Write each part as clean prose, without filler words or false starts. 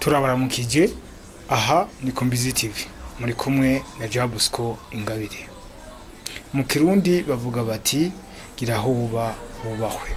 turabaramukije. Aha ni Kombizi TV, muri kumwe na Jabusco Ingabire. Mu Kirundi bavuga bati gira aho uba wubahwe.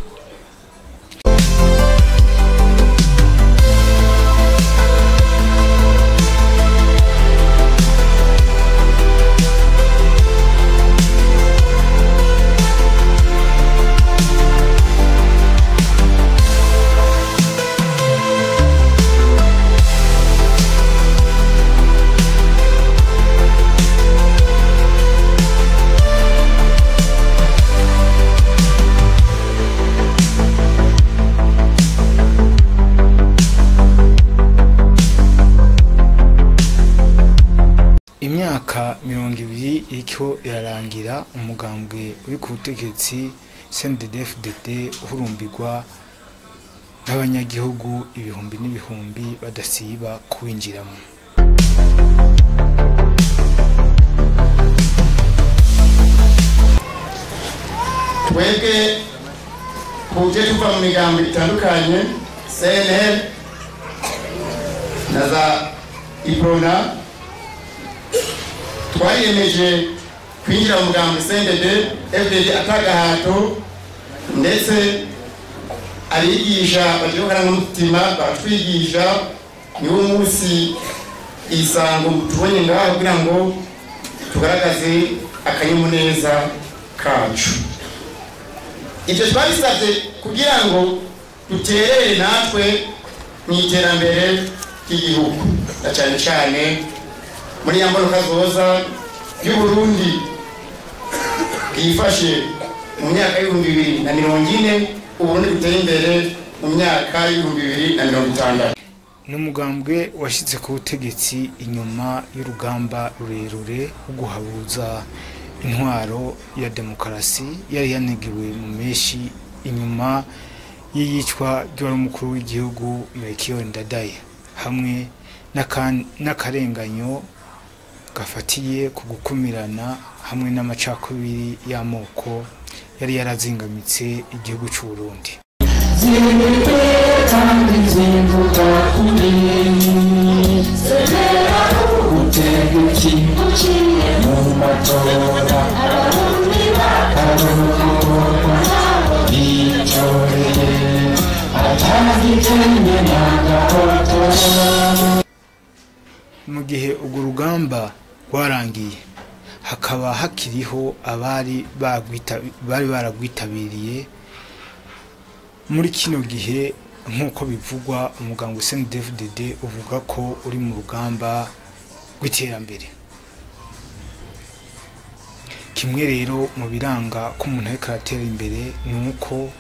Imyaka 20 iriko irarangira umugambwe uri ku butegetsi CNDD-FDD uhurumbirwa n'abanyagihugu ibihumbi n'ibihumbi badasiba kuwinjiramo. Twebwe kuje tuva mu migambo itandukanye CNL na za Iprona twayemeje kwinjira mu mugambo CNDD-FDD atagahato, ndetse abigisha bagiye n'umutima batwigisha niwo munsi isango tubonye ngaho kugira ngo tugaragaze akanyamuneza kacu. Ibyo twabisabye kugira ngo duterere natwe mu iterambere ry'igihugu, cyane cyane muri yambono kazoza y'Uburundi bwifashe mu myaka y'2040, Uburundi buteye imbere mu myaka y'2050. N'umugambwe washitse ku butegetsi inyuma y'urugamba rurerure rwo guhabuza intwaro ya demokarasi yari yanegiwe mu meshi inyuma y'iyicwa ry'umukuru w'igihugu Melchior Ndadaye, hamwe n'akarenganyo gafatiye ku gukumirana hamwe n'amacakubiri y'amoko yari yarazingamitse igihugu cy'u Burundi. Mu gihe urwo rugamba rwarangiye, hakaba hakiriho abari baragwitabiriye. Muri kino gihe nk'uko bivugwa, umugambwe CNDD-FDD uvuga ko uri mu rugamba rw'iterambere. Kimwe rero mu biranga ko umuntu ariko aratera imbere ni uko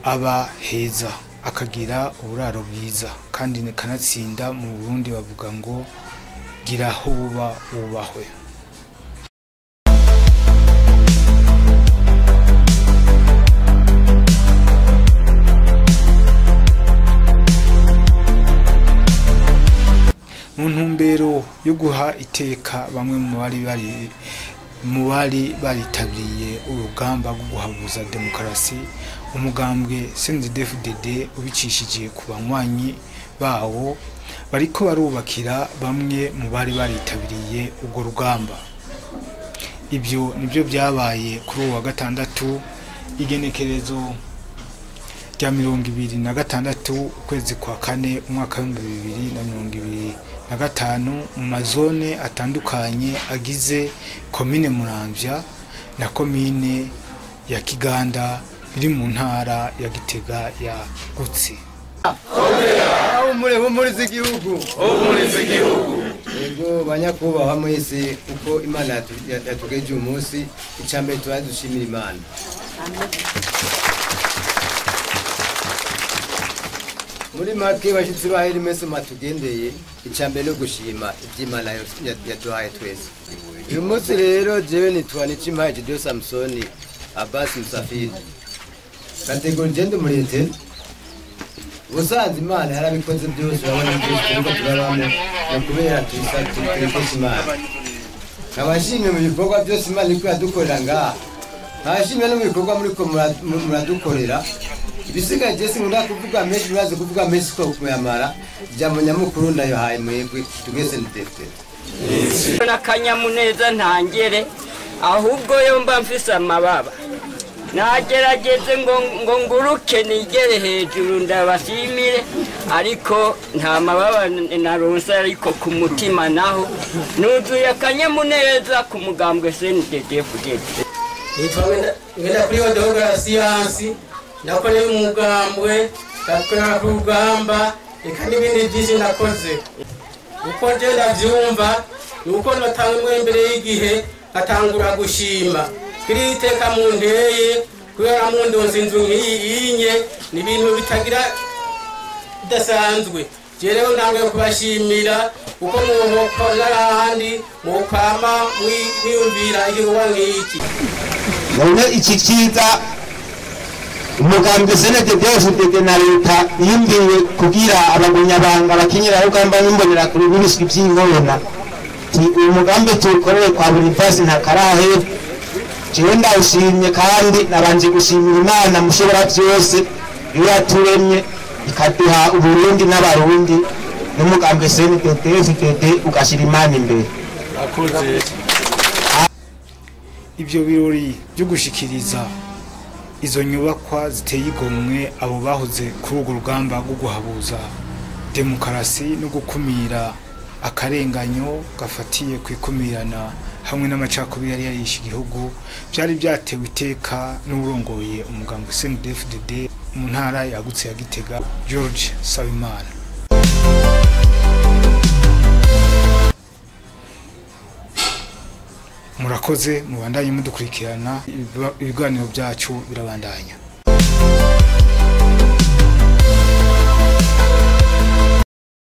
aba heza, akagira uburaro bwiza, kandi kanatsinda mu Burundi bavuga ngo gira aho uba wubahwe. Mu ntumbero yo guha iteka bamwe mu bari baritabiriye urugamba rwo guhabuza demokarasi, umugambwe CNDD-FDD ubicishije ku banywanyi bawo bariko barubakira bamwe mu bari baritabiriye urwo rugamba. Ibyo nibyo byabaye kuri uwa gatandatu igenekerezo rya 26 ukwezi kwa kane umwaka wa 2025 mu mazone atandukanye agize komine Muramvya na komine ya Kiganda biri mu ntara ya Gitega ya Gutsi. Muri z'igihugu ego banyakubahwa mwese, uko Imana yatugeje umunsi icambere turadushimira Imana. Muri make bashitsi baheri mese matugendeye, icambere no gushima iby'Imana yaduhaye twese. Uyu munsi rero jewe nitwa Nichimpaye Gideon Samsoni Abbas Musafiri, kategori gende murete. Ubusanzwe Imana yarabikoze byose, urabona byose turiko turabamo no kubera tuyifashe Imana. Nabashimye mu bikorwa byose Imana iko yadukorera ngaha, nabashimye no mu bikorwa muriko muradukorera ibisigaye je sinkunda kuvuga menshi uraze kuvuga menshi ko kuyamara jambo nyamukuru ndayohaye mwebwe tugeze ndefte n'akanyamuneza ntangere ahubwo yo mba mfise amababa nagerageze ngo nguruke nigere hejuru ndabashimire ariko nta mababa naronse ariko ku mutima naho nuzuye akanyamuneza ku mugambwe CNDD-FDD. Ngenda kuri odogara siyansi nakoreye umugambwe ndakorera ku rugamba reka n'ibindi byinshi nakoze uko nje ndavyumva nuko natangwe imbere y'igihe atangura gushima kiri iteka mu nteye kubera mu ndonzi inzu nk'iyinye ni ibintu bitagira bidasanzwe jereho ntabwo kubashimira uko muhokora ahandi mukwama mwiyumvira igihuwa nk'iki none iki kiza umugambwe CNDD-FDD na leta yimbiwe kugira abagunyabanga bakinyira rugamba n'imbonera kuri biniswi by'ingorona uyu mugambi tukorere kwa Boniface ntakarahe jewe ndawushimye kandi nabanje gushimira Imana mushobora byose iyo yaturemye ikaduha Uburundi n'abarundi n'umugambwe CNDD-FDD ugashira Imana imbere. Ibyo birori byo gushikiriza izo nyubakwa ziteye igomwe abo bahoze kuri urwo rugamba rwo guhabuza demokarasi no gukumira akarenganyo gafatiye kwikumirana hamwe n'amacakubiri yari yarishe igihugu byari byatewe iteka n'urongoye umugambwe CNDD-FDD mu ntara yagutse ya Gitega George Sabimana. Murakoze mubandanye mudukurikirana ibiganiro byacu birabandanya.